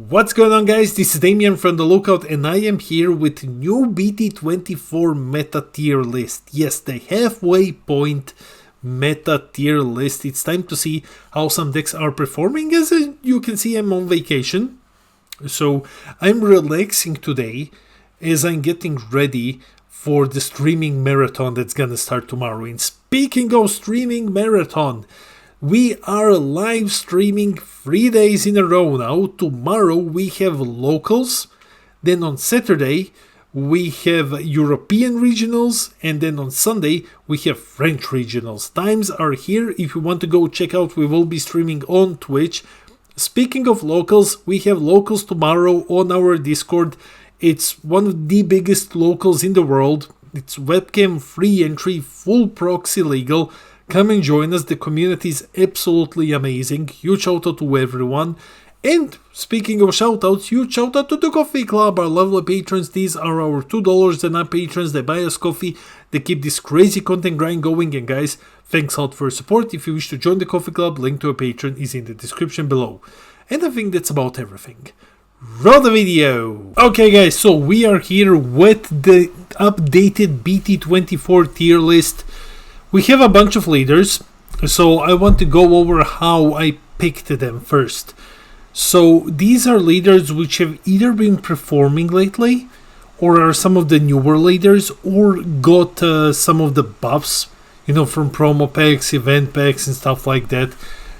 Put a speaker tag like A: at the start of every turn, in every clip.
A: What's going on, guys? This is Tapion from the Lookout, and I am here with new BT24 meta tier list. Yes, the halfway point meta tier list. It's time to see how some decks are performing. As you can see, I'm on vacation, so I'm relaxing today as I'm getting ready for the streaming marathon that's gonna start tomorrow. And speaking of streaming marathon, we are live streaming 3 days in a row now. Tomorrow we have locals, then on Saturday we have European regionals, and then on Sunday we have French regionals. Times are here. If you want to go check out, we will be streaming on Twitch. Speaking of locals, we have locals tomorrow on our Discord. It's one of the biggest locals in the world. It's webcam, free entry, full proxy legal. Come and join us. The community is absolutely amazing. Huge shout out to everyone. And speaking of shout outs, huge shout out to the Coffee Club, our lovely patrons. These are our $2 and up patrons. They buy us coffee. They keep this crazy content grind going. And guys, thanks a lot for your support. If you wish to join the Coffee Club, link to a patron is in the description below. And I think that's about everything. Roll the video! Okay guys, so we are here with the updated BT24 tier list. We have a bunch of leaders, so I want to go over how I picked them first. So these are leaders which have either been performing lately, or are some of the newer leaders, or got some of the buffs, you know, from promo packs, event packs and stuff like that.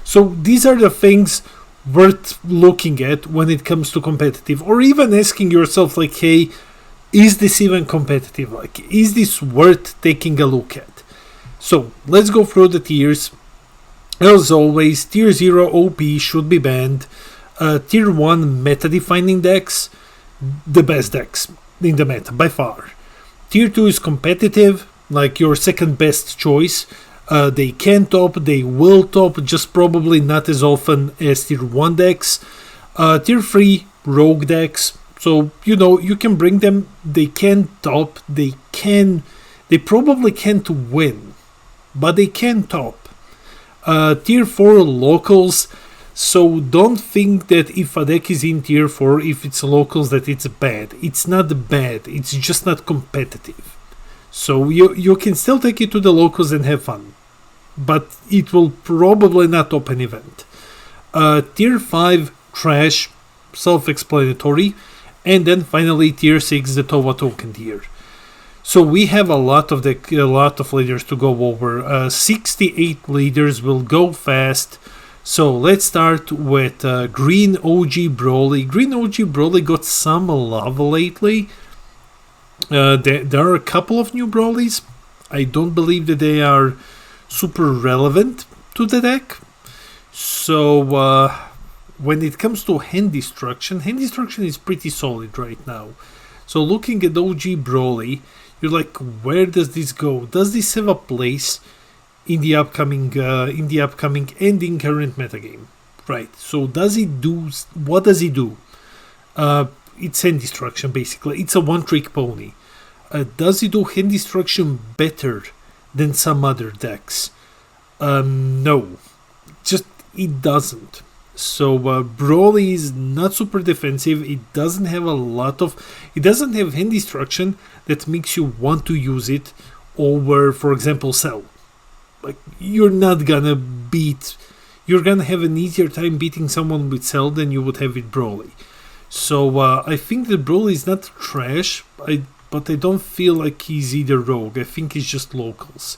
A: So these are the things worth looking at when it comes to competitive, or even asking yourself like, hey, is this even competitive? Like, is this worth taking a look at? So let's go through the tiers. As always, tier 0 OP should be banned. Tier 1 meta defining decks, the best decks in the meta by far. Tier 2 is competitive, like your second best choice. They can top, they will top, just probably not as often as tier 1 decks. Tier 3 rogue decks, so you know, you can bring them, they can top, they probably can't win, but they can top. Tier 4 locals, so don't think that if a deck is in tier 4, if it's locals, that it's bad. It's not bad, it's just not competitive. So you can still take it to the locals and have fun, but it will probably not top an event. Tier 5 trash, self-explanatory, and then finally tier 6, the Tova token tier. So we have a lot of leaders to go over. 68 leaders, will go fast. So let's start with Green OG Broly. Green OG Broly got some love lately. There are a couple of new Brolys. I don't believe that they are super relevant to the deck. So when it comes to hand destruction is pretty solid right now. So looking at OG Broly, you're like, where does this go? Does this have a place in the upcoming and in current metagame? Right. So does it do? What does it do? It's hand destruction basically. It's a one-trick pony. Does it do hand destruction better than some other decks? No, just it doesn't. So Broly is not super defensive. It doesn't have it doesn't have hand destruction that makes you want to use it over, for example, Cell. Like, you're gonna have an easier time beating someone with Cell than you would have with Broly. So I think that Broly is not trash, but I don't feel like he's either rogue. I think he's just locals.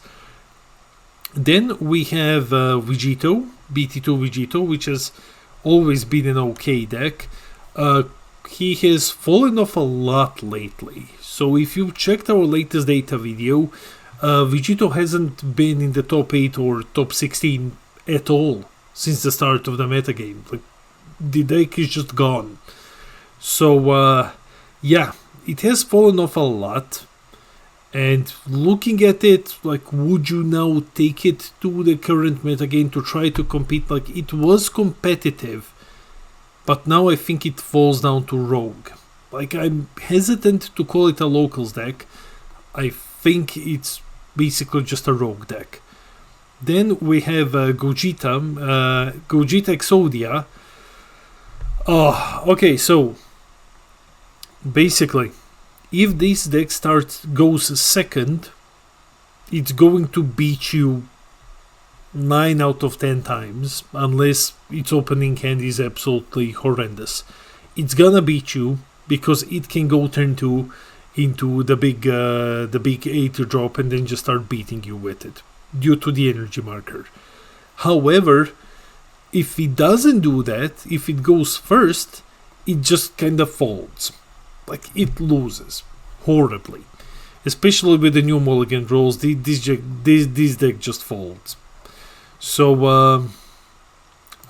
A: Then we have Vegito, BT2 Vegito, which has always been an okay deck. He has fallen off a lot lately. So if you checked our latest data video, Vegito hasn't been in the top 8 or top 16 at all since the start of the metagame. Like, the deck is just gone. So yeah, it has fallen off a lot. And looking at it, like, would you now take it to the current metagame to try to compete? Like, it was competitive, but now I think it falls down to rogue. Like, I'm hesitant to call it a locals deck. I think it's basically just a rogue deck. Then we have Gogeta Exodia. Okay, so basically, if this deck goes second, it's going to beat you 9 out of 10 times, unless its opening hand is absolutely horrendous. It's gonna beat you because it can go turn 2 into the big 8 drop and then just start beating you with it due to the energy marker. However, if it doesn't do that, if it goes first, it just kind of folds. Like, it loses horribly. Especially with the new mulligan rules, this deck just folds. So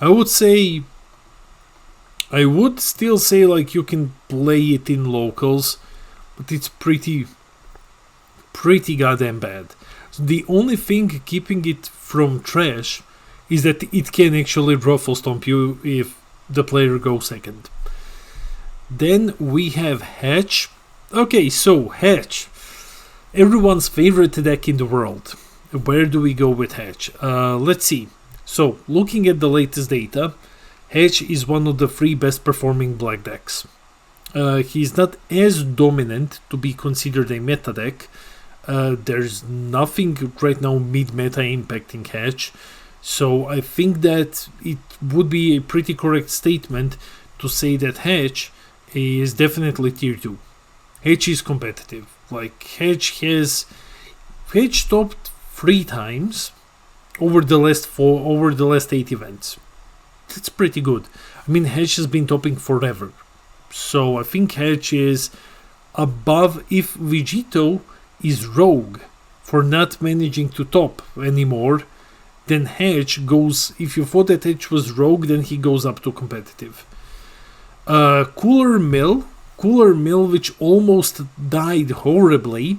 A: I would still say like you can play it in locals, but it's pretty goddamn bad. So the only thing keeping it from trash is that it can actually ruffle stomp you if the player goes second. Then we have Hatch. Okay, so Hatch, everyone's favorite deck in the world. Where do we go with Hatch? Let's see. So, looking at the latest data, Hatch is one of the 3 best performing black decks. He's not as dominant to be considered a meta deck. There's nothing right now mid-meta impacting Hatch. So I think that it would be a pretty correct statement to say that Hatch is definitely tier 2. Hatch is competitive. Like, Hatch topped 3 times over the last 8 events. That's pretty good. I mean, Hatch has been topping forever. So I think Hatch is above. If Vegito is rogue for not managing to top anymore, then Hatch goes, if you thought that Hatch was rogue, then he goes up to competitive. Cooler Mill, which almost died horribly.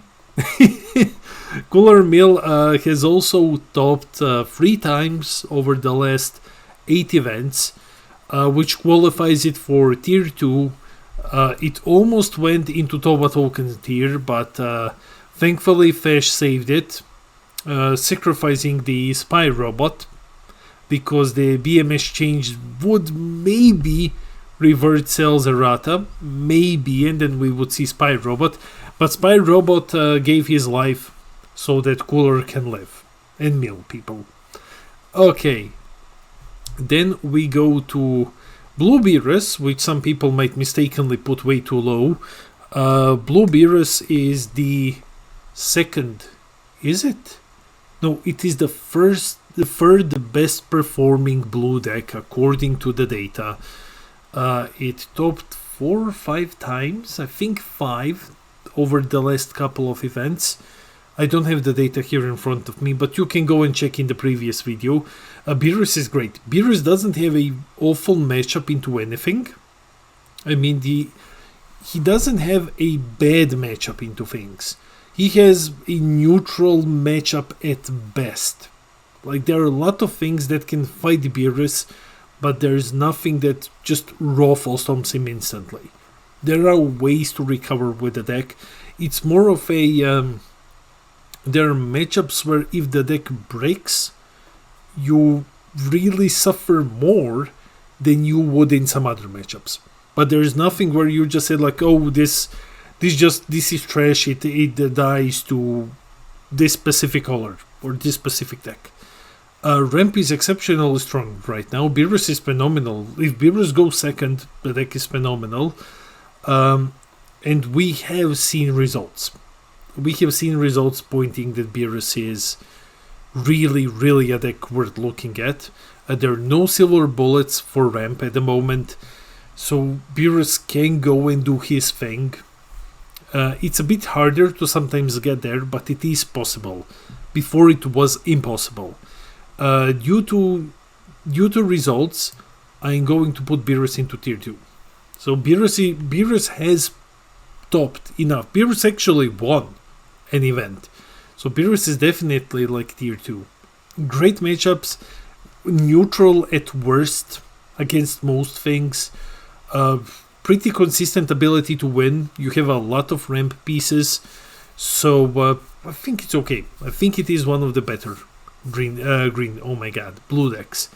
A: Cooler Mill has also topped 3 times over the last 8 events, which qualifies it for tier 2. It almost went into Toba Token tier, but thankfully Fesh saved it, sacrificing the spy robot, because the BMS change would maybe revert Cells errata, maybe, and then we would see spy robot. But spy robot gave his life so that Cooler can live and mill people. Okay, then we go to Blue Beerus, which some people might mistakenly put way too low. Blue Beerus is the second, is it? No, it is the third best performing blue deck according to the data. It topped 4 or 5 times, I think 5, over the last couple of events. I don't have the data here in front of me, but you can go and check in the previous video. Beerus is great. Beerus doesn't have a awful matchup into anything. I mean, he doesn't have a bad matchup into things. He has a neutral matchup at best. Like, there are a lot of things that can fight Beerus, but there's nothing that just ruffle stomps him instantly. There are ways to recover with the deck. It's more of a... there are matchups where if the deck breaks, you really suffer more than you would in some other matchups. But there's nothing where you just say like, oh, this is trash, it dies to this specific color or this specific deck. Ramp is exceptionally strong right now. Beerus is phenomenal. If Beerus goes second, the deck is phenomenal. And we have seen results. We have seen results pointing that Beerus is really, really a deck worth looking at. There are no silver bullets for ramp at the moment, so Beerus can go and do his thing. It's a bit harder to sometimes get there, but it is possible. Before it was impossible. Due to results, I'm going to put Beerus into tier 2. So Beerus has topped enough. Beerus actually won an event. So Beerus is definitely like tier 2. Great matchups, neutral at worst against most things. Pretty consistent ability to win. You have a lot of ramp pieces. So I think it's okay. I think it is one of the better green, oh my god, blue decks.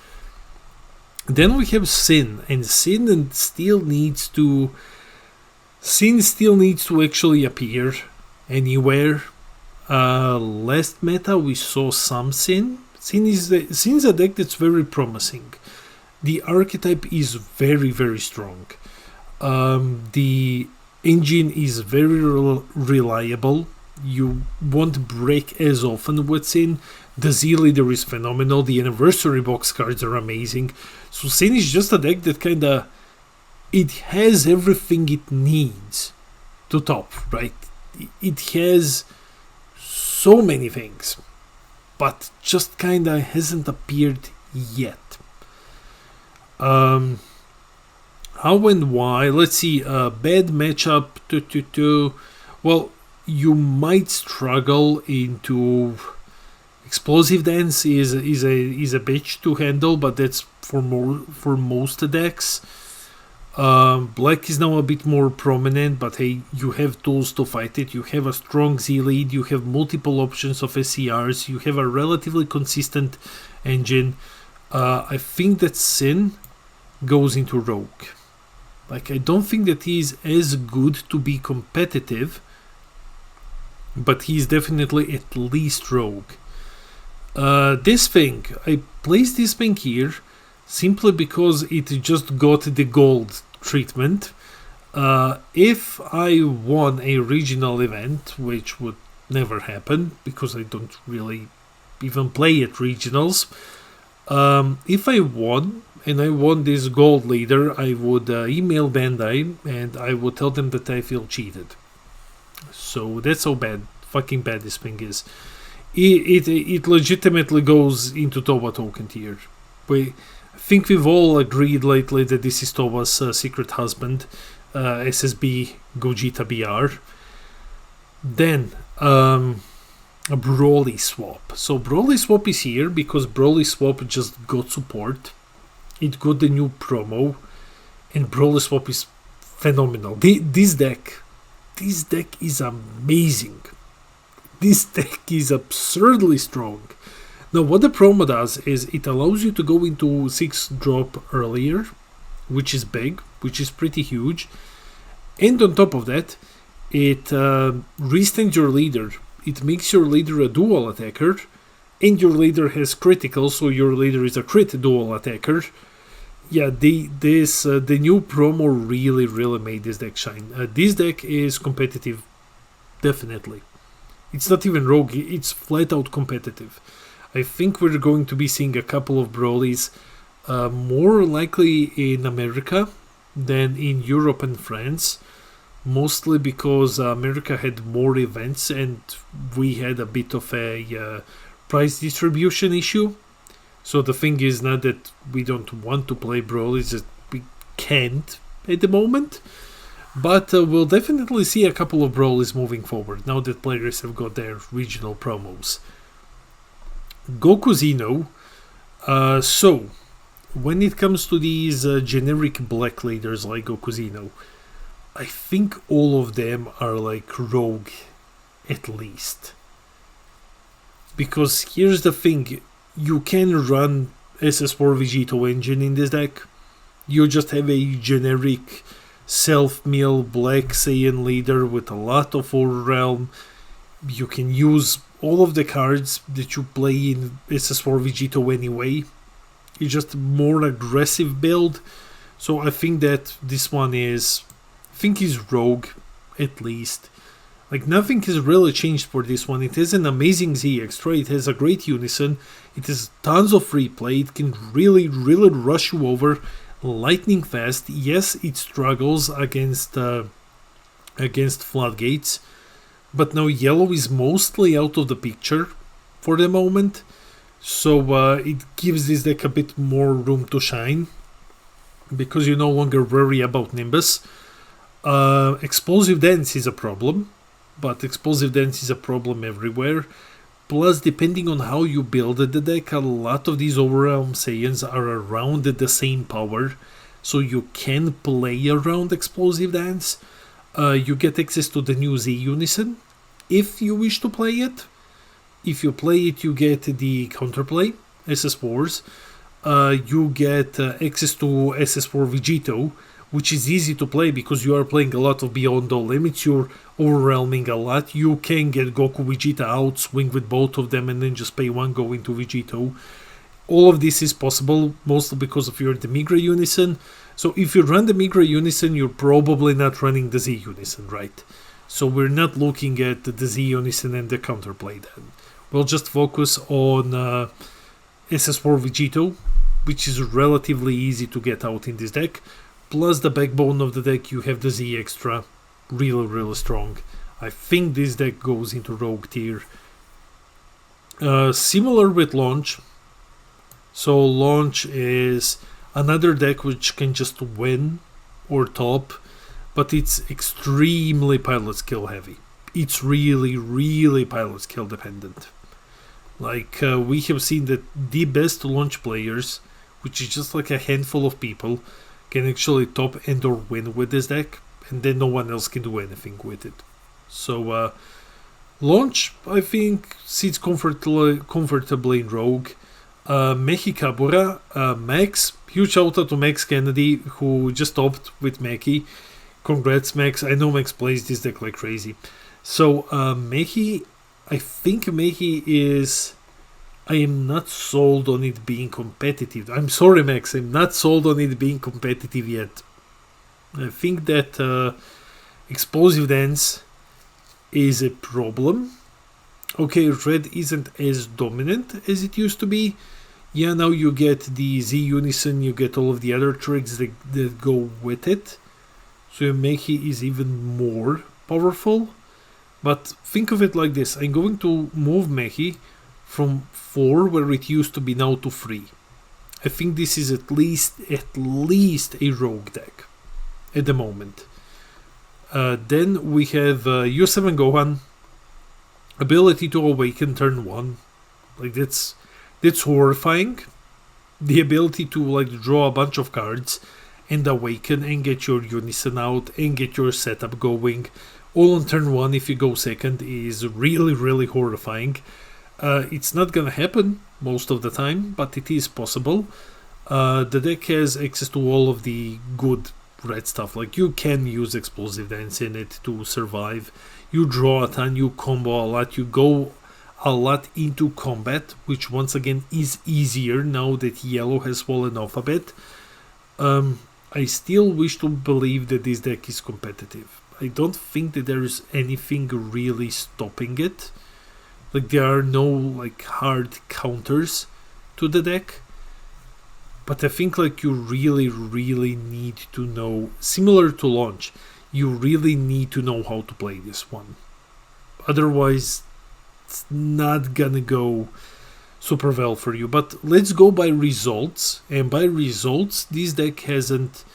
A: Then we have Sin, and Sin still needs to actually appear anywhere. Last meta we saw some Sin. Sin's a deck that's very promising. The archetype is very, very strong. The engine is very reliable. You won't break as often with Sin. The Z Leader is phenomenal. The anniversary box cards are amazing. So Sin is just a deck that kinda, it has everything it needs to top, right? It has so many things, but just kinda hasn't appeared yet. How and why? Let's see. Bad matchup. Well, you might struggle into Explosive Dance is a bitch to handle, but that's for most decks. Black is now a bit more prominent, but hey, you have tools to fight it. You have a strong Z lead, you have multiple options of SCRs, you have a relatively consistent engine. I think that Sin goes into Rogue. Like, I don't think that he's as good to be competitive, but he's definitely at least Rogue. This thing, I placed this thing here simply because it just got the gold treatment. If I won a regional event, which would never happen because I don't really even play at regionals, if I won and I won this gold leader, I would email Bandai and I would tell them that I feel cheated. So that's how fucking bad this thing is. It legitimately goes into Toba token tier. I think we've all agreed lately that this is Toba's secret husband, SSB Gogeta BR. Then a Broly swap. So Broly swap is here because Broly swap just got support. It got the new promo, and Broly swap is phenomenal. This deck is amazing. This deck is absurdly strong. Now, what the promo does is it allows you to go into 6-drop earlier, which is big, which is pretty huge. And on top of that, it restands your leader. It makes your leader a dual attacker, and your leader has critical, so your leader is a crit dual attacker. Yeah, the new promo really made this deck shine. This deck is competitive, definitely. It's not even rogue, it's flat out competitive. I think we're going to be seeing a couple of Brolys, more likely in America than in Europe and France, mostly because America had more events and we had a bit of a price distribution issue. So the thing is not that we don't want to play Brolys, that we can't at the moment. But we'll definitely see a couple of Brolys moving forward, now that players have got their regional promos. Goku Zeno. So, when it comes to these generic black leaders like Goku Zeno, I think all of them are like rogue, at least. Because here's the thing, you can run SS4 Vegito engine in this deck. You just have a generic self-mill Black Saiyan leader with a lot of overrealm. You can use all of the cards that you play in SS4 Vegito anyway. It's just a more aggressive build. So I think that this one is rogue, at least. Like, nothing has really changed for this one. It has an amazing Z extra, it has a great unison, it has tons of free play, it can really rush you over lightning fast. Yes, it struggles against floodgates, but now yellow is mostly out of the picture for the moment, so it gives this deck a bit more room to shine because you no longer worry about Nimbus. Explosive Dance is a problem, but Explosive Dance is a problem everywhere. Plus, depending on how you build the deck, a lot of these Overrealm Saiyans are around the same power, so you can play around Explosive Dance. You get access to the new Z Unison, if you wish to play it. If you play it, you get the counterplay, SS4s. you get access to SS4 Vegito, which is easy to play because you are playing a lot of Beyond All Limits, you're overwhelming a lot. You can get Goku Vegeta out, swing with both of them, and then just pay one, go into Vegito. All of this is possible, mostly because of your Demigra Unison. So if you run the Demigra Unison, you're probably not running the Z Unison, right? So we're not looking at the Z Unison and the counterplay then. We'll just focus on SS4 Vegito, which is relatively easy to get out in this deck. Plus the backbone of the deck, you have the Z extra, really strong. I think this deck goes into Rogue tier. Similar with Launch. So Launch is another deck which can just win or top, but it's extremely pilot skill heavy. It's really pilot skill dependent. Like we have seen that the best Launch players, which is just like a handful of people, can actually top and or win with this deck, and then no one else can do anything with it. So Launch, I think, sits comfortably in Rogue. Mechi Kabura, Max, huge shout out to Max Kennedy, who just topped with Mechi. Congrats, Max. I know Max plays this deck like crazy. So Mechi, I think Mechi is... I am not sold on it being competitive. I'm sorry, Max, I'm not sold on it being competitive yet. I think that Explosive Dance is a problem. Okay, red isn't as dominant as it used to be. Yeah, now you get the Z Unison, you get all of the other tricks that go with it. So Mechi is even more powerful. But think of it like this. I'm going to move Mechi from 4, where it used to be, now to 3. I think this is at least a rogue deck at the moment. Then we have U7 Gohan, ability to awaken turn 1. Like that's horrifying. The ability to like draw a bunch of cards and awaken and get your Unison out and get your setup going all on turn 1 if you go second is really horrifying. It's not gonna happen most of the time, but it is possible. The deck has access to all of the good red stuff. Like you can use Explosive Dance in it to survive. You draw a ton, you combo a lot, you go a lot into combat, which once again is easier now that yellow has fallen off a bit. I still wish to believe that this deck is competitive. I don't think that there is anything really stopping it. Like there are no like hard counters to the deck. But I think like you really need to know, similar to Launch, you really need to know how to play this one. Otherwise it's not gonna go super well for you. But let's go by results, and by results this deck hasn't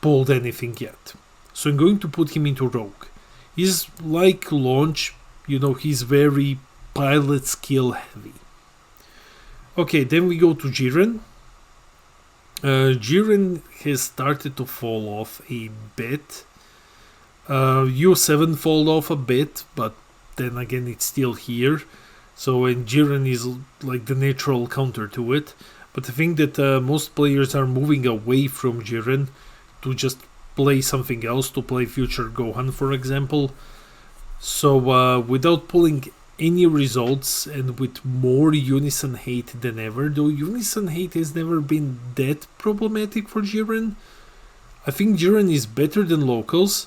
A: pulled anything yet. So I'm going to put him into Rogue. He's like Launch, you know, he's very pilot skill heavy. Okay, then we go to Jiren. Jiren has started to fall off a bit. U7 fall off a bit, but then again it's still here. So and Jiren is like the natural counter to it. But I think that most players are moving away from Jiren to just play something else, to play Future Gohan, for example. So without pulling any results and with more Unison hate than ever, though Unison hate has never been that problematic for Jiren. I think Jiren is better than locals.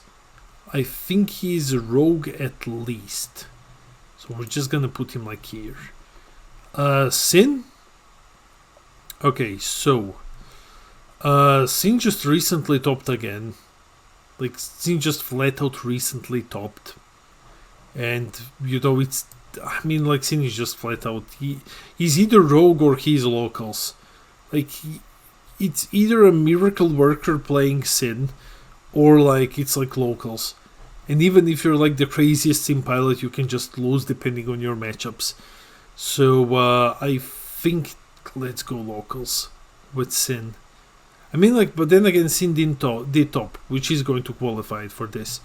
A: I think he's Rogue at least. So we're just gonna put him like here. Sin? Okay, so Sin just recently topped again. Like Sin just flat out recently topped. And you know it's, I mean, like Sin is just flat out. He's either Rogue or he's locals. Like it's either a miracle worker playing Sin, or like it's like locals. And even if you're like the craziest Sin pilot, you can just lose depending on your matchups. So I think let's go locals with Sin. I mean, like, but then again, Sin did top, which is going to qualify it for this.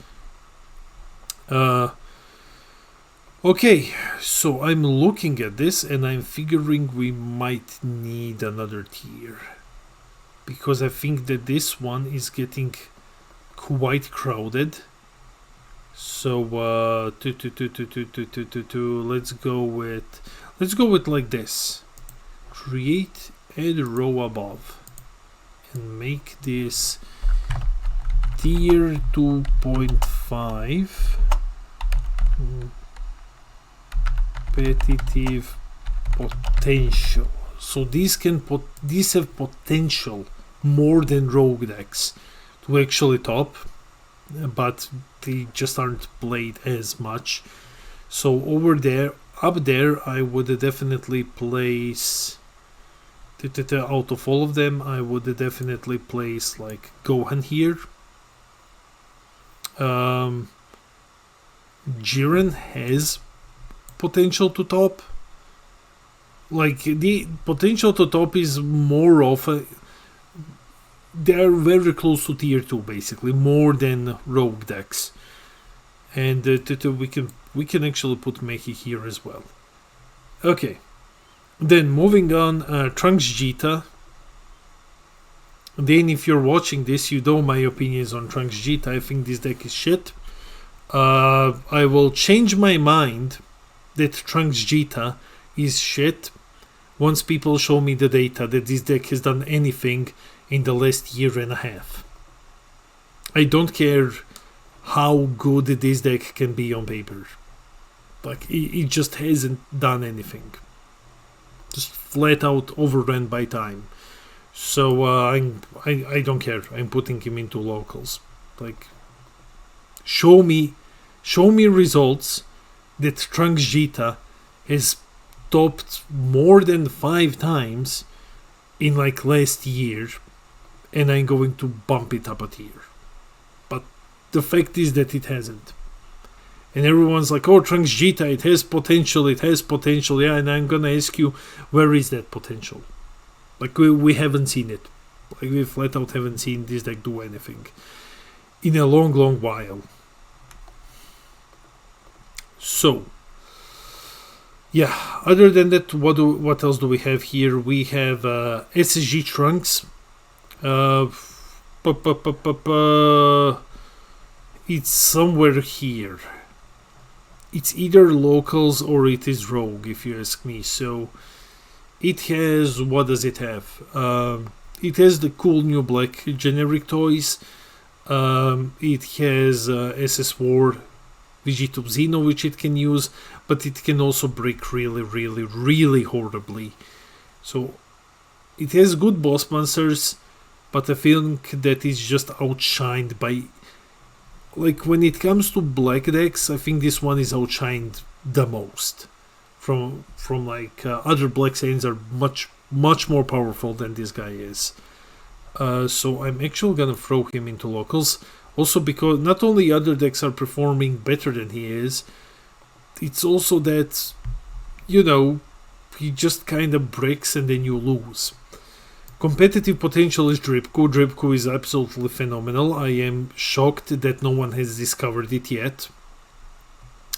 A: Okay, so I'm looking at this and I'm figuring we might need another tier. Because I think that this one is getting quite crowded. So let's go with like this. Create add row above and make this tier 2.5 competitive potential. So these have potential more than rogue decks to actually top, but they just aren't played as much. So up there, I would definitely place. Out of all of them, I would definitely place like Gohan here. Jiren has potential to top. Like the potential to top is more of a. They are very close to tier 2, basically, more than rogue decks. And we can actually put Mehi here as well. Okay. Then moving on, Trunks Jita. Then if you're watching this, you know my opinions on Trunks Jita. I think this deck is shit. I will change my mind that Trunks Jita is shit once people show me the data that this deck has done anything in the last year and a half. I don't care how good this deck can be on paper. Like, it just hasn't done anything. Just flat out overrun by time. So I don't care. I'm putting him into locals. Like, show me results that Trunks Jita has topped more than 5 times in like last year, and I'm going to bump it up a tier. But the fact is that it hasn't. And everyone's like, oh, Trunks Jita, it has potential. Yeah, and I'm gonna ask you, where is that potential? Like, we haven't seen it. Like, we flat out haven't seen this deck do anything in a long while. So, yeah, other than that, what else do we have here? We have SSG Trunks. It's somewhere here. It's either locals or it is rogue, if you ask me. So it has, what does it have? It has the cool new black generic toys. It has SS War Vegito Xeno, which it can use, but it can also break really horribly. So it has good boss monsters, but I think that it's just outshined by, like, when it comes to black decks, I think this one is outshined the most. From like other black Saiyans are much more powerful than this guy is. So I'm actually gonna throw him into locals. Also because not only other decks are performing better than he is, it's also that, you know, he just kind of breaks and then you lose. Competitive potential is Dripko. Dripko is absolutely phenomenal. I am shocked that no one has discovered it yet.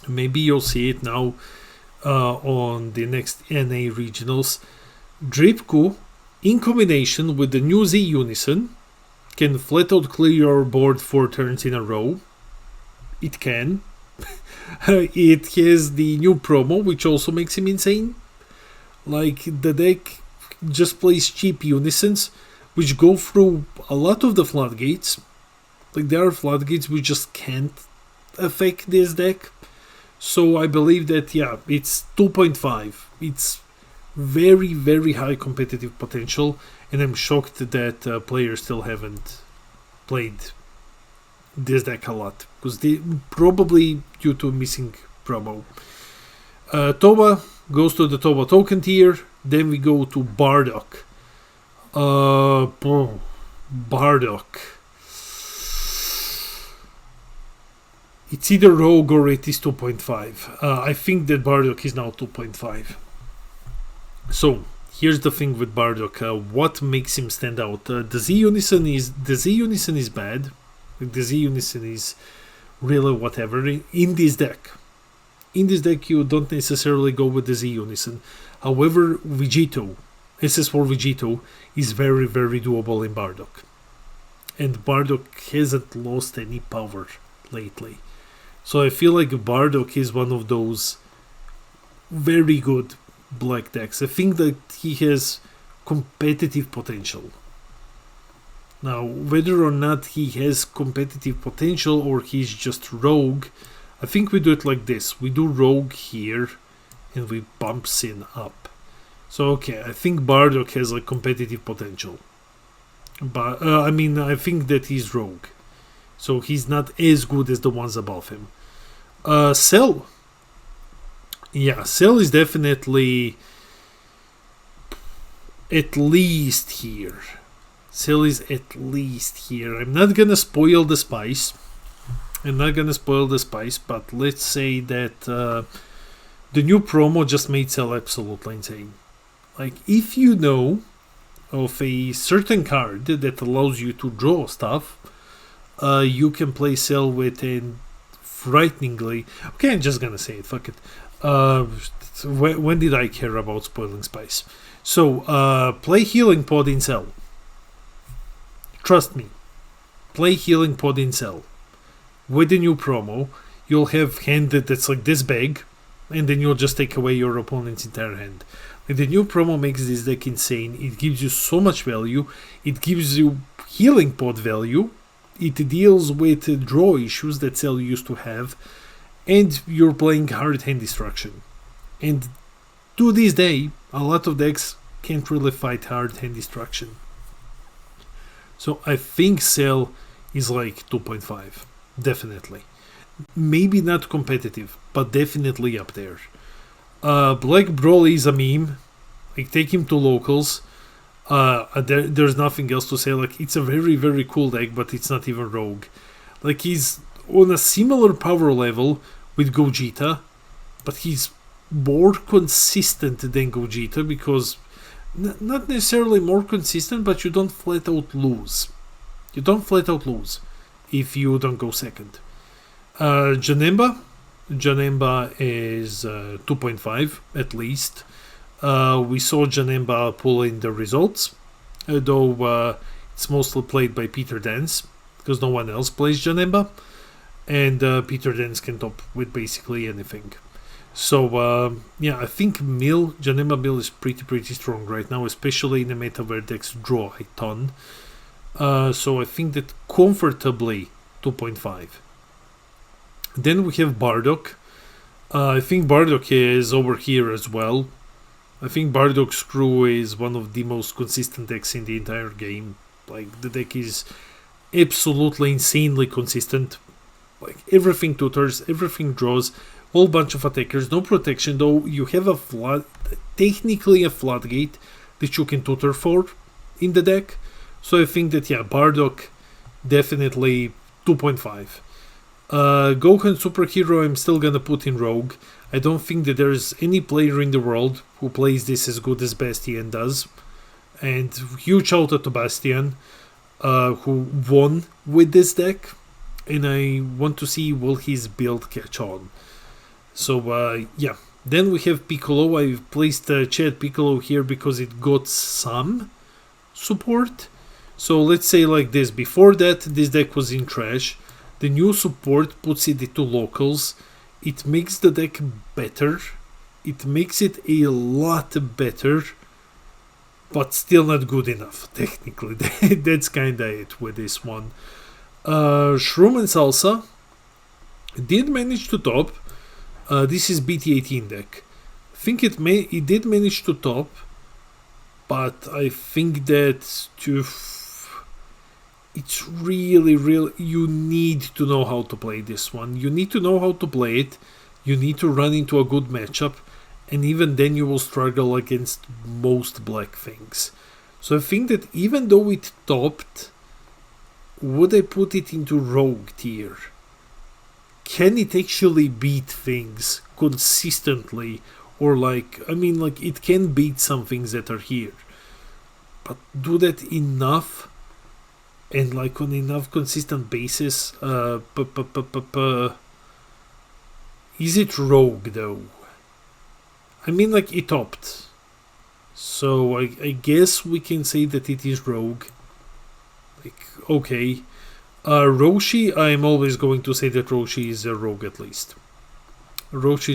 A: Maybe you'll see it now on the next NA regionals. Dripko, in combination with the new Z Unison, can flat out clear your board 4 turns in a row. It can. It has the new promo, which also makes him insane. Like, the deck just plays cheap Unisons, which go through a lot of the floodgates. Like, there are floodgates which just can't affect this deck. So I believe that, yeah, it's 2.5. It's very high competitive potential, and I'm shocked that players still haven't played this deck a lot, because they probably due to missing promo. Toba goes to the Toba token tier. Then we go to Bardock. Bardock. It's either rogue or it is 2.5. I think that Bardock is now 2.5. So here's the thing with Bardock. What makes him stand out? The Z Unison is bad. The Z Unison is really whatever in this deck. in this deck you don't necessarily go with the Z Unison. However, Vegito, SS4 Vegito, is very, very doable in Bardock. And Bardock hasn't lost any power lately. So I feel like Bardock is one of those very good black decks. I think that he has competitive potential. Now, whether or not he has competitive potential or he's just rogue, I think we do it like this. We do rogue here and we bump Sin up. So okay, I think Bardock has like competitive potential. But I mean, I think that he's rogue. So he's not as good as the ones above him. Cell. Yeah, Cell is definitely at least here. Cell is at least here. I'm not gonna spoil the spice. But let's say that the new promo just made Cell absolutely insane. Like, if you know of a certain card that allows you to draw stuff, you can play Cell with a frighteningly... Okay, I'm just gonna say it, fuck it. When did I care about spoiling spice? So, play Healing Pod in Cell. Trust me. Play Healing Pod in Cell. With the new promo, you'll have hand that's like this big, and then you'll just take away your opponent's entire hand. Like, the new promo makes this deck insane. It gives you so much value. It gives you Healing Pod value. It deals with draw issues that Cell used to have. And you're playing hard hand destruction. And to this day, a lot of decks can't really fight hard hand destruction. So I think Cell is like 2.5. Definitely. Maybe not competitive, but definitely up there. Black Broly is a meme. Like, take him to locals. There's nothing else to say. Like, it's a very, very cool deck, but it's not even rogue. Like, he's on a similar power level with Gogeta, but he's more consistent than Gogeta because not necessarily more consistent, but you don't flat out lose. You don't flat out lose if you don't go second. Janemba is 2.5 at least. We saw Janemba pull in the results, though it's mostly played by Peter Dance because no one else plays Janemba, and Peter Dance can top with basically anything. So yeah, I think Janemba Mill is pretty strong right now, especially in the meta where decks draw a ton. So I think that comfortably 2.5. Then we have Bardock. I think Bardock is over here as well. I think Bardock's crew is one of the most consistent decks in the entire game. Like, the deck is absolutely insanely consistent. Like, everything tutors, everything draws, whole bunch of attackers, no protection, though you have technically a floodgate that you can tutor for in the deck. So I think that, yeah, Bardock definitely 2.5. Gohan Superhero I'm still gonna put in Rogue. I don't think that there's any player in the world who plays this as good as Bastian does. And huge shout out to Bastian, who won with this deck. And I want to see will his build catch on. So yeah. Then we have Piccolo. I've placed Chad Piccolo here because it got some support. So let's say like this. Before that, this deck was in trash. The new support puts it into locals. It makes the deck better. It makes it a lot better. But still not good enough, technically. That's kinda it with this one. Shroom and Salsa did manage to top. This is BT18 deck. I think it did manage to top. But I think that it's really, you need to know how to play this one. You need to know how to play it. You need to run into a good matchup. And even then you will struggle against most black things. So I think that even though it topped, would I put it into Rogue tier? Can it actually beat things consistently? Or like, I mean, like, it can beat some things that are here. But do that enough? And like on enough consistent basis, Is it rogue though? I mean, like, it topped. So I guess we can say that it is rogue. Like, okay. Roshi, I'm always going to say that Roshi is a rogue at least. Roshi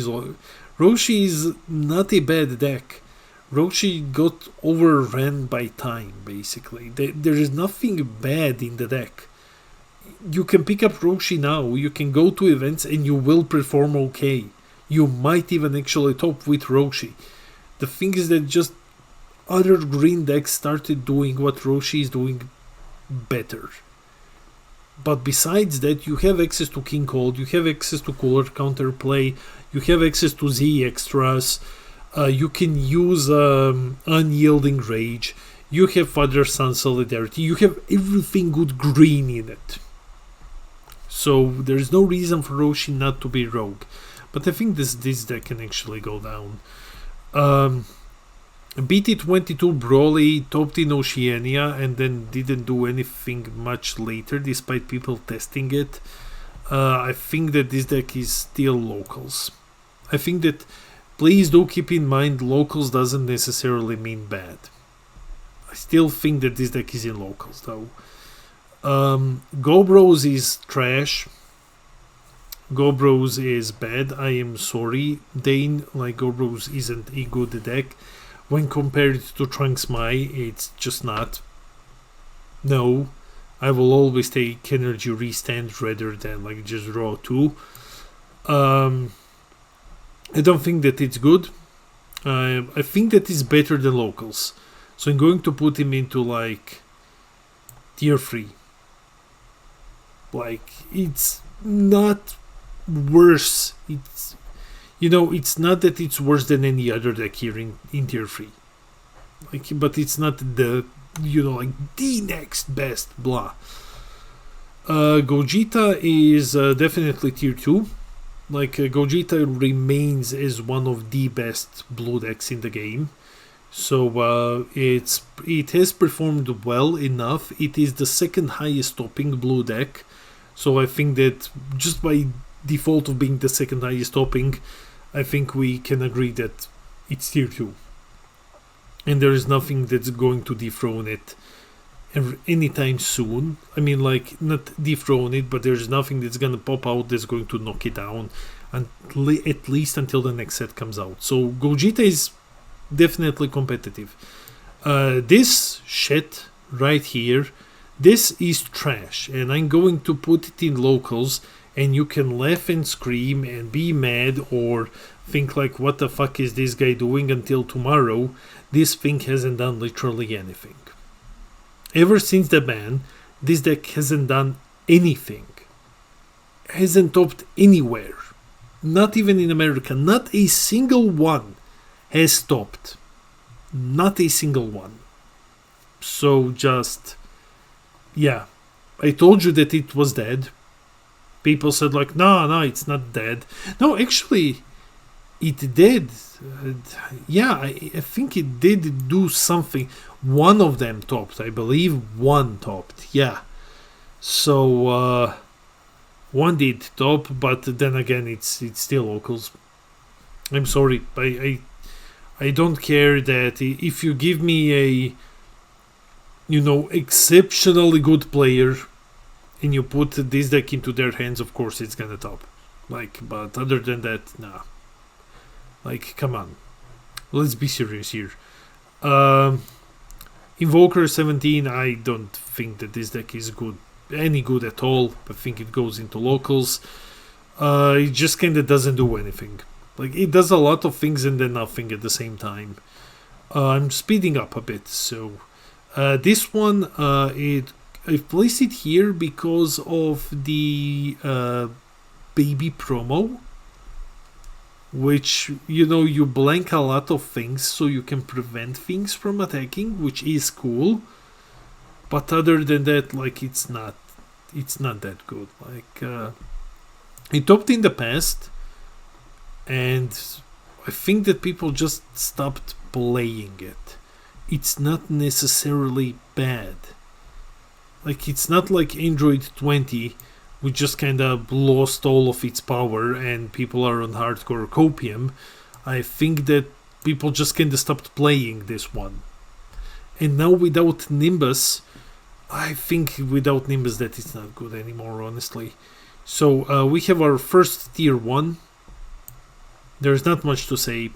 A: is not a bad deck. Roshi got overrun by time, basically. There is nothing bad in the deck. You can pick up Roshi now, you can go to events and you will perform okay. You might even actually top with Roshi. The thing is that just other green decks started doing what Roshi is doing better. But besides that, you have access to King Cold, you have access to Cooler Counterplay, you have access to Z extras, you can use Unyielding Rage, you have Father Son Solidarity, you have everything good green in it. So there's no reason for Roshi not to be rogue. But I think this deck can actually go down. BT24 Broly topped in Oceania and then didn't do anything much later despite people testing it. I think that this deck is still locals. I think that, please do keep in mind, locals doesn't necessarily mean bad. I still think that this deck is in locals though. Go Bros is trash. Go Bros is bad. I am sorry, Dane. Like, Go Bros isn't a good deck. When compared to Trunks Mai, it's just not. No, I will always take Energy Restand rather than like just Raw 2. I don't think that it's good. I think that it's better than locals. So I'm going to put him into like tier 3. Like, it's not worse. It's, you know, it's not that it's worse than any other deck here in tier 3. Like, but it's not the, you know, like the next best, blah. Gogeta is definitely tier 2. Like, Gogeta remains as one of the best blue decks in the game. So it has performed well enough. It is the second highest topping blue deck. So I think that just by default of being the second highest topping, I think we can agree that it's tier 2. And there is nothing that's going to dethrone it anytime soon. I mean, like, not dethrone it, but there's nothing that's going to pop out that's going to knock it down, and at least until the next set comes out. So Gogeta is definitely competitive. This shit right here, this is trash, and I'm going to put it in locals, and you can laugh and scream and be mad or think like, what the fuck is this guy doing, until tomorrow. This thing hasn't done literally anything. Ever since the ban, this deck hasn't done anything. Hasn't topped anywhere. Not even in America. Not a single one has topped. Not a single one. So just, yeah. I told you that it was dead. People said like, no, it's not dead. No, actually, it did. Yeah, I think it did do something. One of them topped. I believe one topped. Yeah. So, one did top, but then again, it's still locals. I'm sorry. I don't care that if you give me a, you know, exceptionally good player and you put this deck into their hands, of course it's gonna top. Like, but other than that, nah. Like, come on. Let's be serious here. Invoker 17, I don't think that this deck is good, any good at all. I think it goes into locals. It just kinda doesn't do anything. Like, it does a lot of things and then nothing at the same time. I'm speeding up a bit, so this one, I placed it here because of the baby promo, which, you know, you blank a lot of things so you can prevent things from attacking, which is cool. But other than that, like, it's not that good. Like, it topped in the past, and I think that people just stopped playing it. It's not necessarily bad. Like, it's not like Android 20, we just kind of lost all of its power and people are on hardcore copium, I think that people just kind of stopped playing this one. And now without Nimbus, I think without Nimbus that it's not good anymore, honestly. So we have our first tier 1. There's not much to say.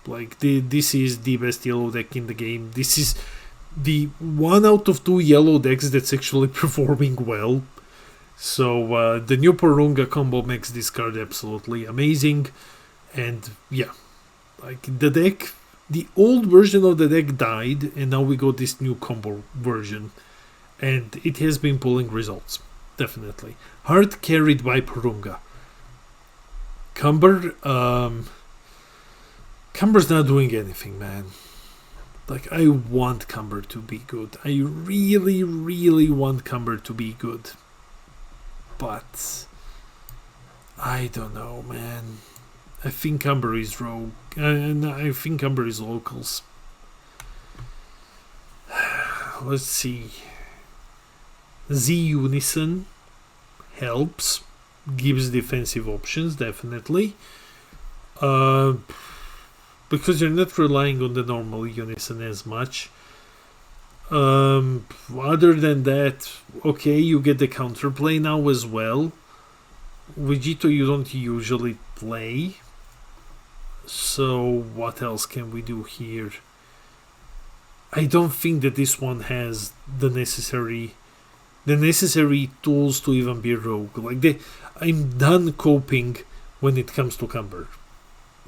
A: Like, this is the best yellow deck in the game. This is the 1 out of 2 yellow decks that's actually performing well. So the new Porunga combo makes this card absolutely amazing. And yeah, like the deck, the old version of the deck died, and now we got this new combo version. And it has been pulling results, definitely. Hard carried by Porunga. Cumber, Cumber's not doing anything, man. Like, I want Cumber to be good. I really, really want Cumber to be good. But I don't know, man. I think Cumber is rogue. And I think Cumber is locals. Let's see. Z Unison helps. Gives defensive options, definitely. Because you're not relying on the normal Unison as much. Other than that, okay, you get the counterplay now as well. Vegito you don't usually play. So what else can we do here? I don't think that this one has the necessary tools to even be rogue. Like, I'm done coping when it comes to Cumber.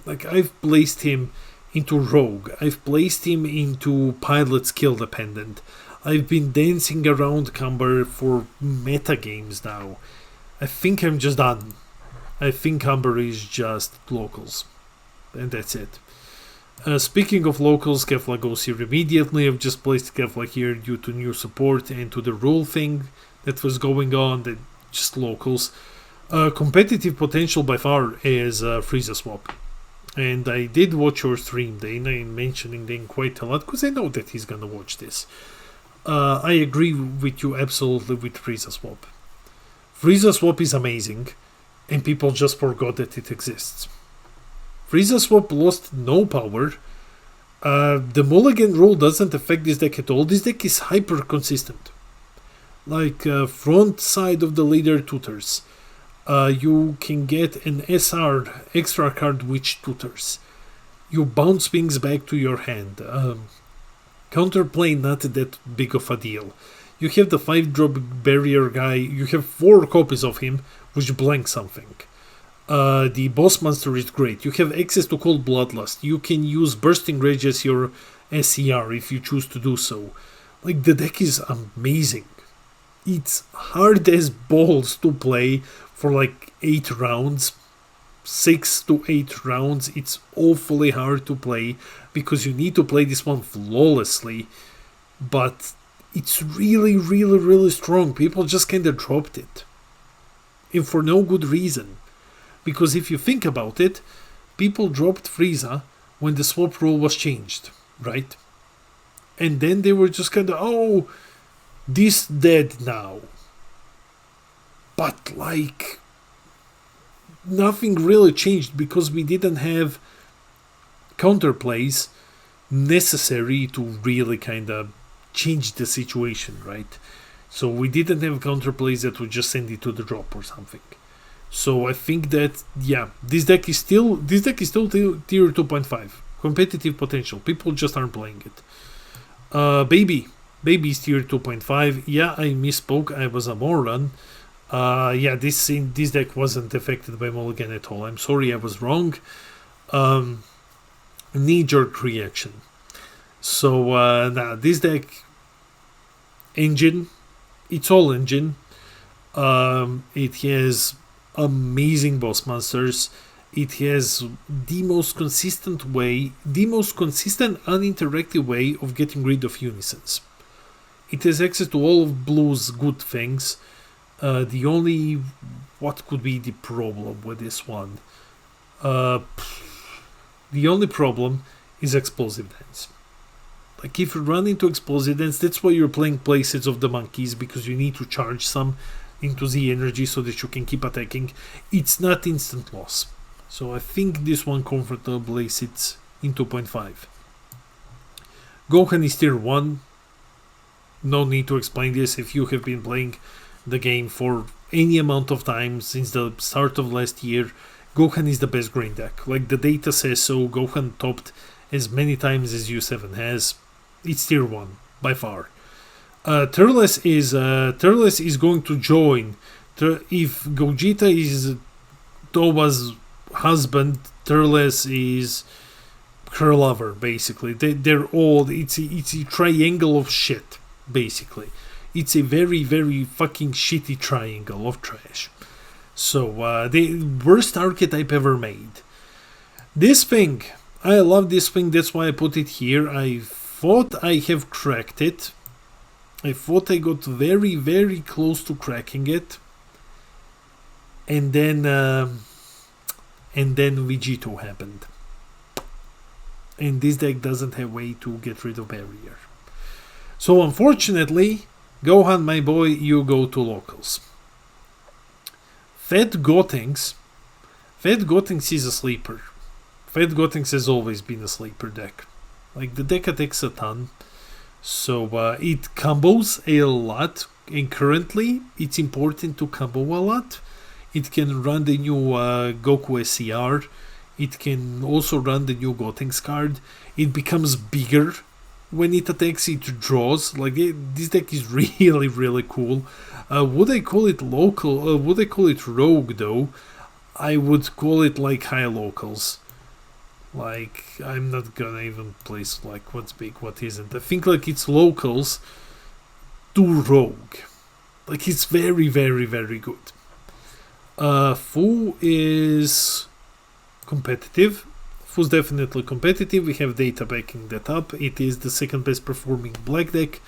A: Like, I've placed him into rogue. I've placed him into pilot skill dependent. I've been dancing around Cumber for metagames now. I think I'm just done. I think Cumber is just locals. And that's it. Speaking of locals, Kefla goes here immediately. I've just placed Kefla here due to new support and to the rule thing that was going on. That just locals. Competitive potential by far is Frieza Swap. And I did watch your stream, Dane. I'm mentioning Dane quite a lot because I know that he's gonna watch this. I agree with you absolutely with Frieza Swap. Frieza Swap is amazing, and people just forgot that it exists. Frieza Swap lost no power. The mulligan rule doesn't affect this deck at all. This deck is hyper consistent. Like front side of the leader tutors. You can get an SR extra card which tutors. You bounce things back to your hand. Counterplay not that big of a deal. You have the 5-drop barrier guy. You have 4 copies of him which blank something. The boss monster is great. You have access to Cold Bloodlust. You can use Bursting Rage as your SCR if you choose to do so. Like, the deck is amazing. It's hard as balls to play for like 8 rounds. 6 to 8 rounds. It's awfully hard to play because you need to play this one flawlessly. But it's really, really, really strong. People just kinda dropped it. And for no good reason. Because if you think about it, people dropped Frieza when the swap rule was changed, right? And then they were just kinda, oh, this dead now. But like, nothing really changed because we didn't have counterplays necessary to really kind of change the situation, right? So we didn't have counterplays that would just send it to the drop or something. So I think that, yeah, this deck is still tier 2.5 competitive potential. People just aren't playing it. Baby is tier 2.5. Yeah, I misspoke. I was a moron. Yeah, this deck wasn't affected by mulligan at all. I'm sorry, I was wrong. Knee-jerk reaction. So now this deck, engine, it's all engine. It has amazing boss monsters. It has the most consistent uninteractive way of getting rid of unisons. It has access to all of Blue's good things. What could be the problem with this one? The only problem is Explosive Dance. Like, if you run into Explosive Dance, that's why you're playing Playsets of the Monkeys, because you need to charge some into Z energy so that you can keep attacking. It's not instant loss. So I think this one comfortably sits in 2.5. Gohan is tier 1. No need to explain this if you have been playing the game for any amount of time since the start of last year. Gohan is the best green deck. Like the data says so. Gohan topped as many times as U7 has. It's tier 1 by far. Turles is going to join. If Gogeta is Toba's husband, Turles is her lover, basically. They're all, it's a triangle of shit, basically. It's a very, very fucking shitty triangle of trash. So, the worst archetype ever made. This thing, I love this thing, that's why I put it here. I thought I have cracked it. I thought I got very, very close to cracking it. And then Vegito happened. And this deck doesn't have a way to get rid of barrier. So unfortunately, Gohan, my boy, you go to locals. Fat Gotenks is a sleeper. Fat Gotenks has always been a sleeper deck. Like, the deck attacks a ton. So it combos a lot. And currently, it's important to combo a lot. It can run the new Goku SCR. It can also run the new Gotenks card. It becomes bigger when it attacks. It draws. Like, this deck is really, really cool. Would I call it local? Would I call it rogue though? I would call it like high locals. Like, I'm not gonna even place like what's big, what isn't. I think like it's locals to rogue. Like, it's very, very, very good. Fu is competitive. Fu's definitely competitive. We have data backing that up. It is the second best performing black deck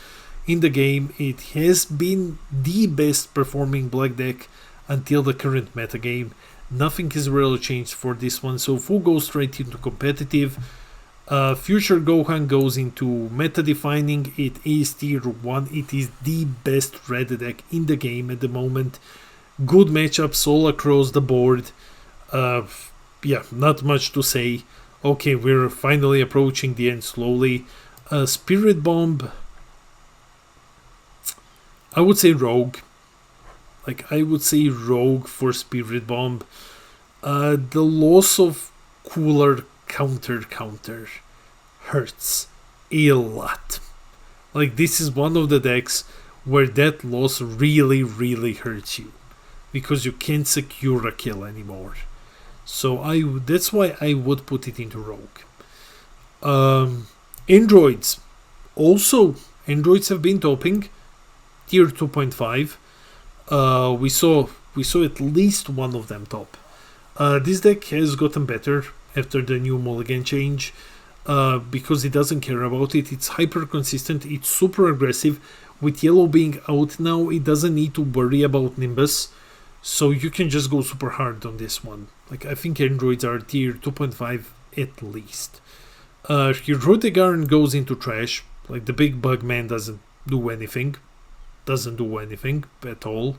A: in the game. It has been the best performing black deck until the current metagame. Nothing has really changed for this one. So Fu goes straight into competitive. Future Gohan goes into meta defining. It is tier 1. It is the best red deck in the game at the moment. Good matchups all across the board. Yeah, not much to say. Okay, we're finally approaching the end slowly. Spirit Bomb, I would say rogue. Like, I would say rogue for Spirit Bomb. The loss of cooler counter hurts a lot. Like, this is one of the decks where that loss really, really hurts you, because you can't secure a kill anymore. So that's why I would put it into rogue. Androids. Also, androids have been topping. Tier 2.5. We saw at least one of them top. This deck has gotten better after the new mulligan change, because it doesn't care about it. It's hyper consistent. It's super aggressive. With yellow being out now, it doesn't need to worry about Nimbus. So you can just go super hard on this one. Like, I think androids are tier 2.5 at least. Rodegarn goes into trash. Like, the big bug man doesn't do anything. Doesn't do anything at all.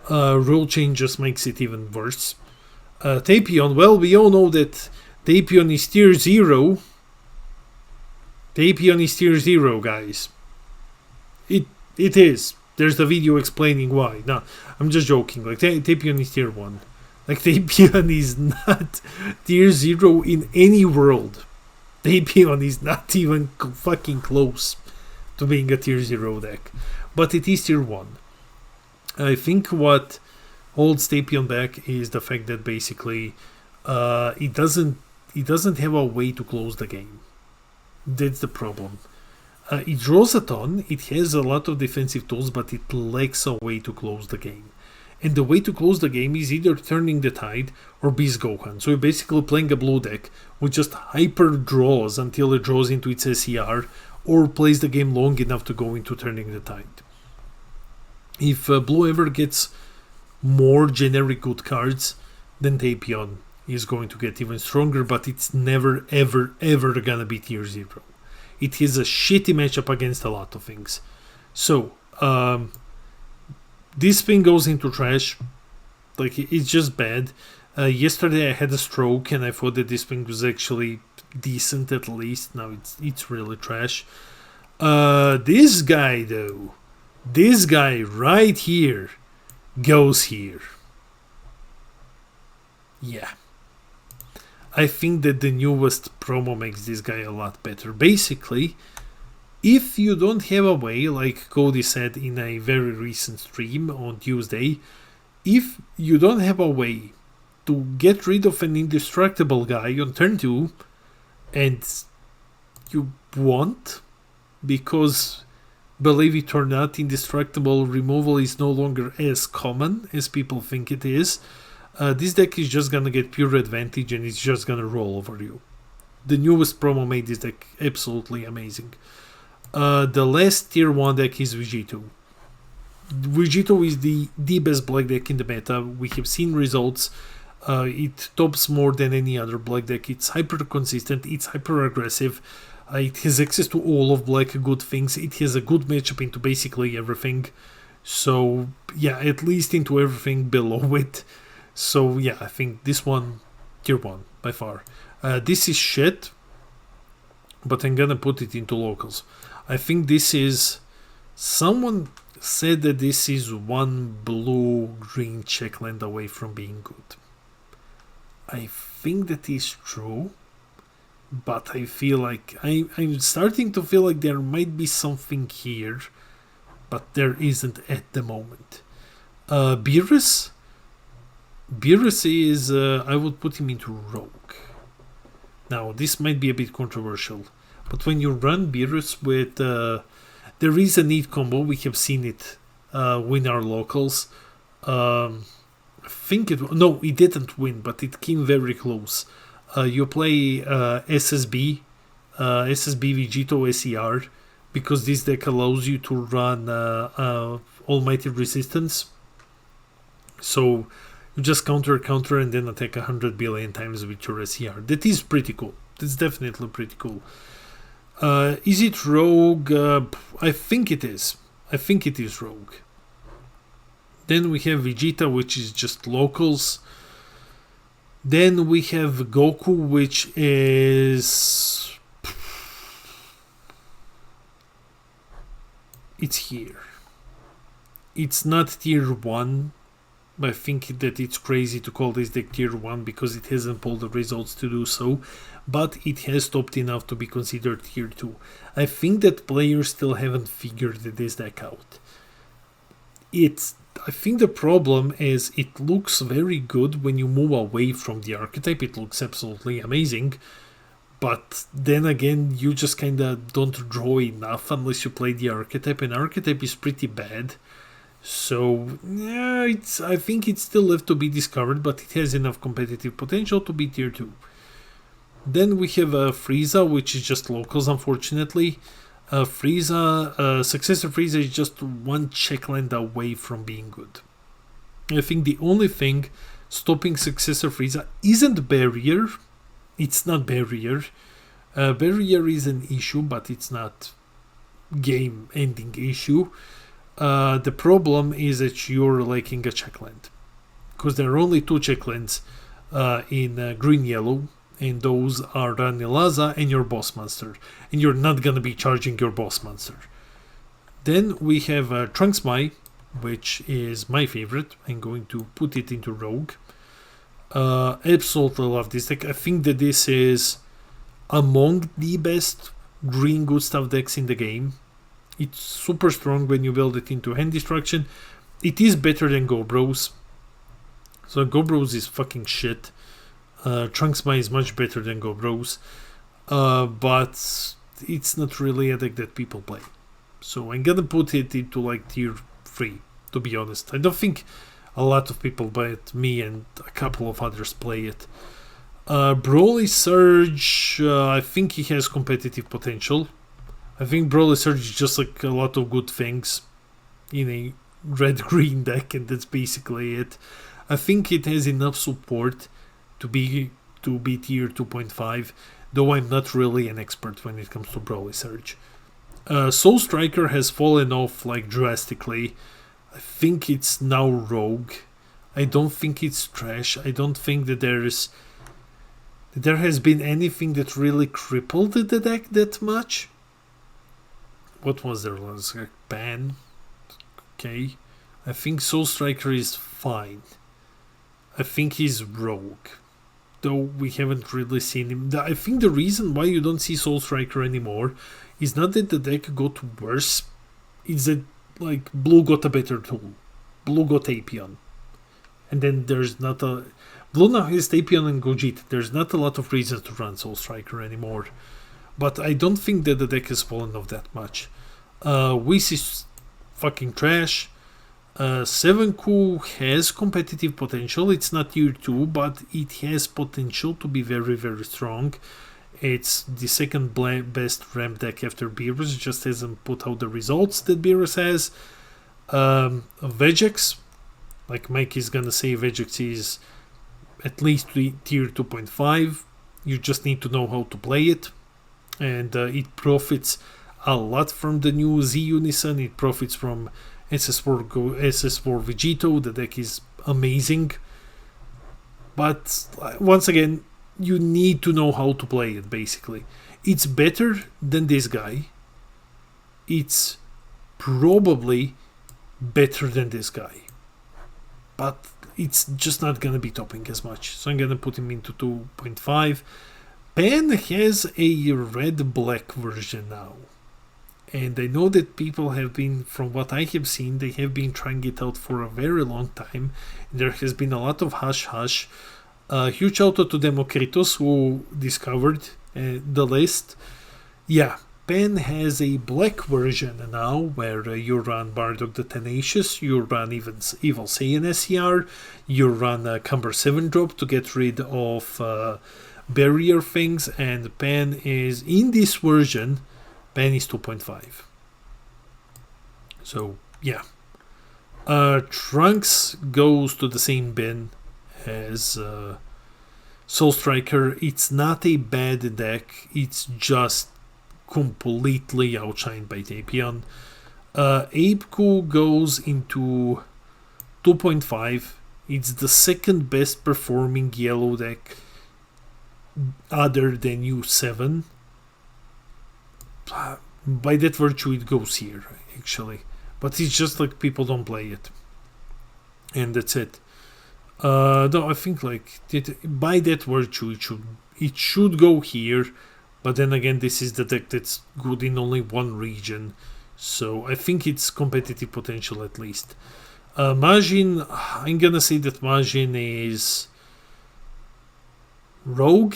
A: Rule change just makes it even worse. Tapion, well, we all know that Tapion is tier 0. Tapion is tier 0, guys. It is. There's the video explaining why. No, I'm just joking. Like, Tapion is tier 1. Like, Tapion is not tier 0 in any world. Tapion is not even fucking close to being a tier 0 deck. But it is tier 1. I think what holds Tapion back is the fact that basically it doesn't have a way to close the game. That's the problem. It draws a ton, it has a lot of defensive tools, but it lacks a way to close the game. And the way to close the game is either turning the tide or Beast Gohan. So you're basically playing a blue deck with just hyper draws until it draws into its SCR, or plays the game long enough to go into turning the tide. If blue ever gets more generic good cards, then Tapion is going to get even stronger, but it's never ever gonna be tier 0. It has a shitty matchup against a lot of things. So, This thing goes into trash. Like, it's just bad. Yesterday I had a stroke and I thought that this thing was actually decent at least. Now it's really trash. This guy though, this guy right here goes here. Yeah. I think that the newest promo makes this guy a lot better. Basically, if you don't have a way, like Cody said in a very recent stream on Tuesday, if you don't have a way to get rid of an indestructible guy on turn 2, and you won't, because believe it or not, indestructible removal is no longer as common as people think it is, this deck is just gonna get pure advantage and it's just gonna roll over you. The newest promo made this deck absolutely amazing. The last tier 1 deck is Vegito. Vegito is the best black deck in the meta. We have seen results. It tops more than any other black deck. It's hyper consistent, it's hyper aggressive. It has access to all of black good things. It has a good matchup into basically everything. So yeah, at least into everything below it. So yeah, I think this one, tier 1 by far. This is shit, but I'm gonna put it into locals. I think this is, someone said that this is one blue-green checkland away from being good. I think that is true, but I feel like I'm starting to feel like there might be something here, but there isn't at the moment. Beerus is, I would put him into rogue. Now this might be a bit controversial, but when you run Beerus with, there is a neat combo. We have seen it win our locals. I think it didn't win, but it came very close. You play SSB Vegito SER, because this deck allows you to run Almighty Resistance. So you just counter and then attack 100 billion times with your SER. That is pretty cool. That's definitely pretty cool. Is it rogue? I think it is. I think it is rogue. Then we have Vegeta, which is just locals. Then we have Goku, which is, it's here. It's not tier 1. I think that it's crazy to call this deck tier 1 because it hasn't pulled the results to do so, but it has topped enough to be considered tier 2. I think that players still haven't figured this deck out. I think the problem is it looks very good when you move away from the archetype. It looks absolutely amazing, but then again, you just kinda don't draw enough unless you play the archetype, and archetype is pretty bad. So yeah, I think it's still left to be discovered, but it has enough competitive potential to be tier 2. Then we have Frieza, which is just locals, unfortunately. Successor Frieza is just one checkland away from being good. I think the only thing stopping Successor Frieza isn't Barrier. It's not Barrier. Barrier is an issue, but it's not game-ending issue. The problem is that you're lacking a checkland, because there are only 2 checklands in green-yellow, and those are Ranilaza and your boss monster, and you're not gonna be charging your boss monster. Then we have Trunks Mai, which is my favorite. I'm going to put it into rogue. Absolutely love this deck. I think that this is among the best green good stuff decks in the game. It's super strong when you build it into hand destruction. It is better than Gobros. So Gobros is fucking shit. Trunks Mai is much better than Gobros. But it's not really a deck that people play. So I'm gonna put it into like tier 3, to be honest. I don't think a lot of people buy it. Me and a couple of others play it. Broly Surge, I think he has competitive potential. I think Broly Surge is just like a lot of good things in a red-green deck, and that's basically it. I think it has enough support to be tier 2.5, though I'm not really an expert when it comes to Broly Surge. Soul Striker has fallen off like drastically. I think it's now rogue. I don't think it's trash. I don't think that there has been anything that really crippled the deck that much. What was there? Was like ban? Okay. I think Soul Striker is fine. I think he's rogue. Though we haven't really seen him. I think the reason why you don't see Soul Striker anymore is not that the deck got worse. It's that like Blue got a better tool. Blue got Tapion. And then there's not a... Blue now has Tapion and Gogeta. There's not a lot of reasons to run Soul Striker anymore. But I don't think that the deck has fallen off that much. Whis is fucking trash. 7Ku has competitive potential. It's not tier 2, but it has potential to be very, very strong. It's the second best ramp deck after Beerus, just hasn't put out the results that Beerus has. Vegex, like Mike is gonna say, Vegex is at least tier 2.5. You just need to know how to play it. And it profits a lot from the new Z Unison. It profits from SS4 Vegito. The deck is amazing, but once again, you need to know how to play it. Basically, it's better than this guy. It's probably better than this guy, but it's just not gonna be topping as much. So I'm gonna put him into 2.5. Pan has a red-black version now. And I know that people have been, from what I have seen, they have been trying it out for a very long time. There has been a lot of hush-hush. Huge shout out to Demokritos who discovered the list. Yeah, Pen has a black version now where you run Bardock the Tenacious, you run Evil Saiyan SCR, you run Cumber 7 drop to get rid of barrier things, and Pen is, in this version, Pen is 2.5. So, yeah. Trunks goes to the same bin as Soul Striker. It's not a bad deck. It's just completely outshined by Tapion. Apeku goes into 2.5. It's the second best performing yellow deck other than U7. By that virtue it goes here actually, but it's just like people don't play it and that's it. No, I think like by that virtue it should go here, but then again this is the deck that's good in only one region, so I think it's competitive potential at least. Majin, I'm gonna say that Majin is rogue.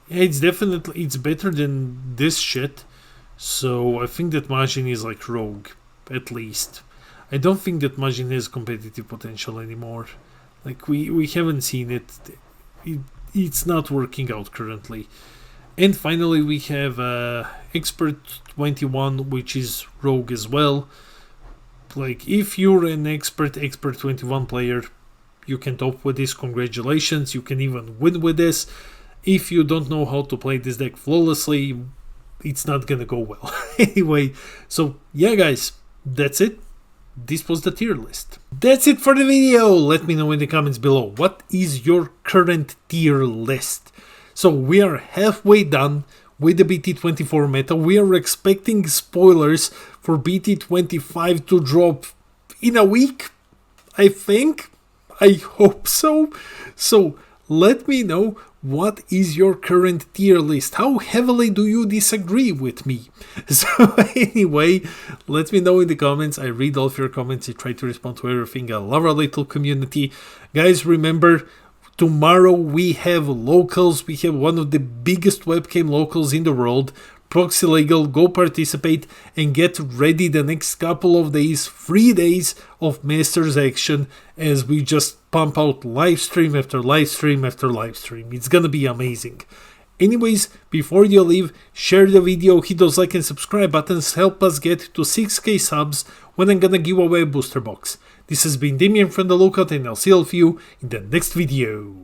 A: Yeah, it's better than this shit, so I think that Majin is like rogue, at least. I don't think that Majin has competitive potential anymore. Like we haven't seen it. It's not working out currently. And finally we have Expert 21, which is rogue as well. Like if you're an Expert 21 player, you can top with this, congratulations, you can even win with this. If you don't know how to play this deck flawlessly, it's not gonna go well. Anyway, so yeah guys, that's it. This was the tier list. That's it for the video. Let me know in the comments below, what is your current tier list? So we are halfway done with the BT24 meta. We are expecting spoilers for BT25 to drop in a week, I think. I hope so. So let me know, what is your current tier list? How heavily do you disagree with me? So anyway, let me know in the comments. I read all of your comments. I try to respond to everything. I love our little community. Guys, remember, tomorrow we have locals. We have one of the biggest webcam locals in the world. Proxy Legal, go participate and get ready the next couple of days, 3 days of Masters action as we just pump out live stream after live stream after live stream. It's gonna be amazing. Anyways, before you leave, share the video, hit those like and subscribe buttons, help us get to 6k subs when I'm gonna give away a booster box. This has been Damien from The Lookout, and I'll see all of you in the next video.